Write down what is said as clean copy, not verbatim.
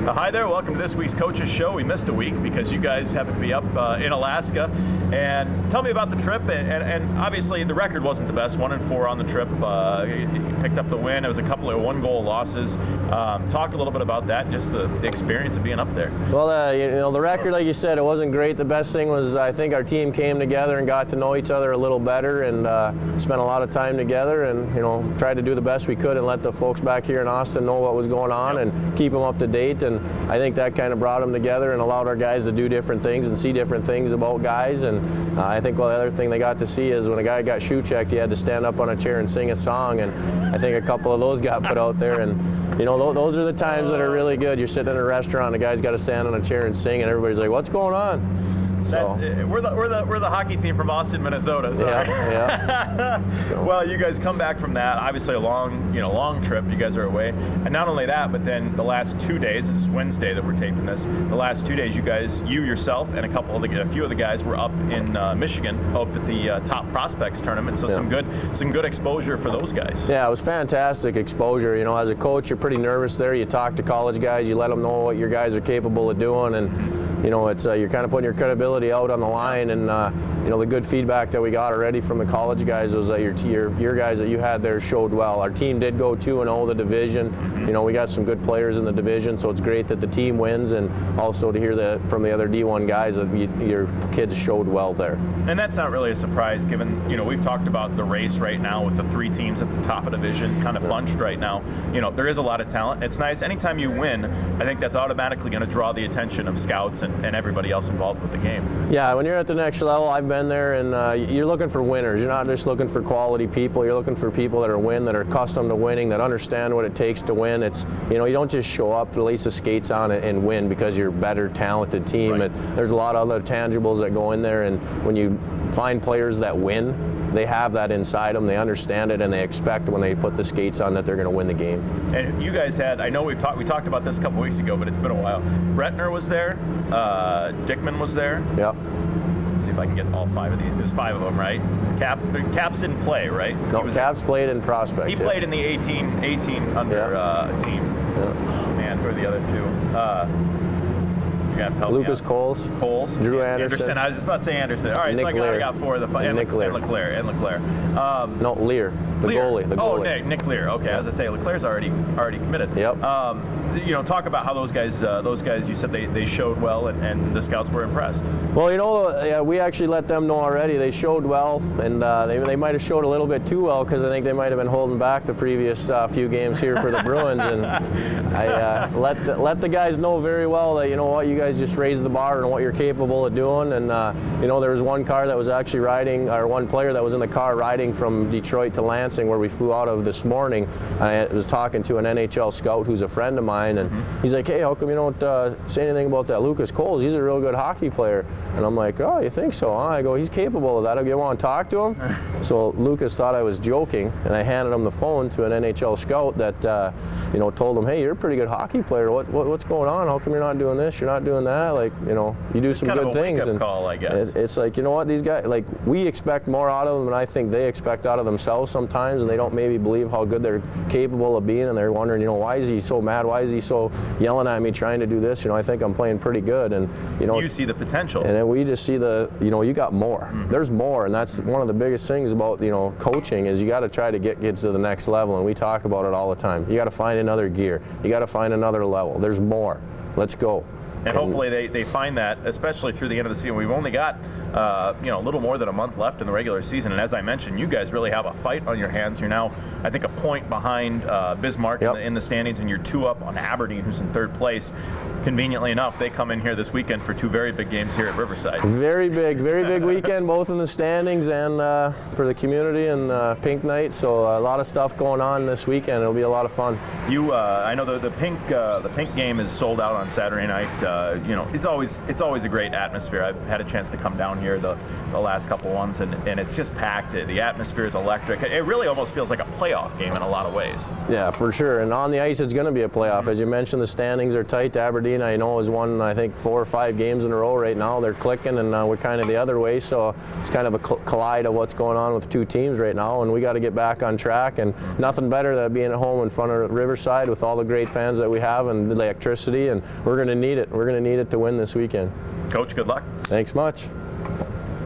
Hi there, welcome to this week's Coaches Show. We missed a week because you guys happened to be up in Alaska. And tell me about the trip, and obviously the record wasn't the best, 1-4 on the trip. You picked up the win. It was a couple of one-goal losses. Talk a little bit about that, just the experience of being up there. Well, the record, like you said, it wasn't great. The best thing was I think our team came together and got to know each other a little better and spent a lot of time together and, tried to do the best we could and let the folks back here in Austin know what was going on and keep them up to date. And I think that kind of brought them together and allowed our guys to do different things and see different things about guys. And I think the other thing they got to see is when a guy got shoe checked, he had to stand up on a chair and sing a song. And I think a couple of those got put out there. And those are the times that are really good. You're sitting in a restaurant, the guy's got to stand on a chair and sing, and everybody's like, "What's going on?" We're the hockey team from Austin, Minnesota. So. Yeah. Well, you guys come back from that. Obviously, a long trip. You guys are away, and not only that, but then the last 2 days. This is Wednesday that we're taping this. The last 2 days, you yourself, and a few of the guys were up in Michigan, up at the Top Prospects tournament. So some good exposure for those guys. Yeah, it was fantastic exposure. As a coach, you're pretty nervous there. You talk to college guys, you let them know what your guys are capable of doing, and it's you're kind of putting your credibility out on the line, and the good feedback that we got already from the college guys was that your guys that you had there showed well. Our team did go 2-0 the division. We got some good players in the division, so it's great that the team wins, and also to hear that from the other D1 guys that your kids showed well there. And that's not really a surprise, given we've talked about the race right now with the 3 teams at the top of the division, kind of bunched right now. There is a lot of talent. It's nice. Anytime you win, I think that's automatically going to draw the attention of scouts and everybody else involved with the game. Yeah, when you're at the next level, I've been there, and you're looking for winners. You're not just looking for quality people. You're looking for people that are accustomed to winning, that understand what it takes to win. It's you don't just show up, lace the skates on and win because you're a better, talented team. Right. There's a lot of other tangibles that go in there, and when you find players that win, they have that inside them, they understand it, and they expect when they put the skates on that they're going to win the game. And you guys had, I know we talked about this a couple weeks ago, but it's been a while. Bretner was there, Dickman was there. Yep. Let's see if I can get all 5 of these. There's 5 of them, right? Caps didn't play, right? No, Caps played in Prospects. He played in the 18 under team. Yeah. Oh, man, who are the other 2? Lucas Coles, Drew Anderson. I was just about to say Anderson. All right, Nick so I got 4 of the 5. And Leclerc. No, Lear, the goalie. Oh, Nick Lear. Okay, I was going to say Leclerc's already committed. Yep. Talk about how those guys you said they showed well and the scouts were impressed. Well, we actually let them know already. They showed well, and they might have showed a little bit too well because I think they might have been holding back the previous few games here for the Bruins. And I let the guys know very well that you guys just raised the bar and what you're capable of doing. And there was one car that was actually one player that was in the car riding from Detroit to Lansing, where we flew out of this morning. I was talking to an NHL scout who's a friend of mine. And he's like, "Hey, how come you don't say anything about that Lucas Coles? He's a real good hockey player." And I'm like, "Oh, you think so, huh?" I go, "He's capable of that. You want to talk to him?" So Lucas thought I was joking, and I handed him the phone to an NHL scout that, told him, "Hey, you're a pretty good hockey player. What's going on? How come you're not doing this? You're not doing that? Like, you do some good things." Kind of a wake-up call, I guess. It's like, these guys, we expect more out of them than I think they expect out of themselves sometimes, and they don't maybe believe how good they're capable of being, and they're wondering, why is he so mad? Why is he so yelling at me trying to do this? I think I'm playing pretty good, and you see the potential, and then we just see you got more. There's more, and that's one of the biggest things about coaching is you got to try to get kids to the next level, and we talk about it all the time. You got to find another gear. You got to find another level. There's more. Let's go. And hopefully they find that, especially through the end of the season. We've only got a little more than a month left in the regular season, and as I mentioned, you guys really have a fight on your hands. You're now, I think, a point behind Bismarck in the standings, and you're 2 up on Aberdeen, who's in 3rd place. Conveniently enough, they come in here this weekend for 2 very big games here at Riverside. Very big weekend, both in the standings and for the community and Pink Night. So a lot of stuff going on this weekend. It'll be a lot of fun. I know the Pink game is sold out on Saturday night. It's always a great atmosphere. I've had a chance to come down here here the last couple ones, and it's just packed. The atmosphere is electric. It really almost feels like a playoff game in a lot of ways. Yeah, for sure. And on the ice, it's going to be a playoff. As you mentioned, the standings are tight. Aberdeen, I know, has won, I think, 4 or 5 games in a row right now. They're clicking, and we're kind of the other way. So it's kind of a collide of what's going on with 2 teams right now, and we got to get back on track. And nothing better than being at home in front of Riverside with all the great fans that we have and the electricity. And we're going to need it. We're going to need it to win this weekend. Coach, good luck. Thanks much.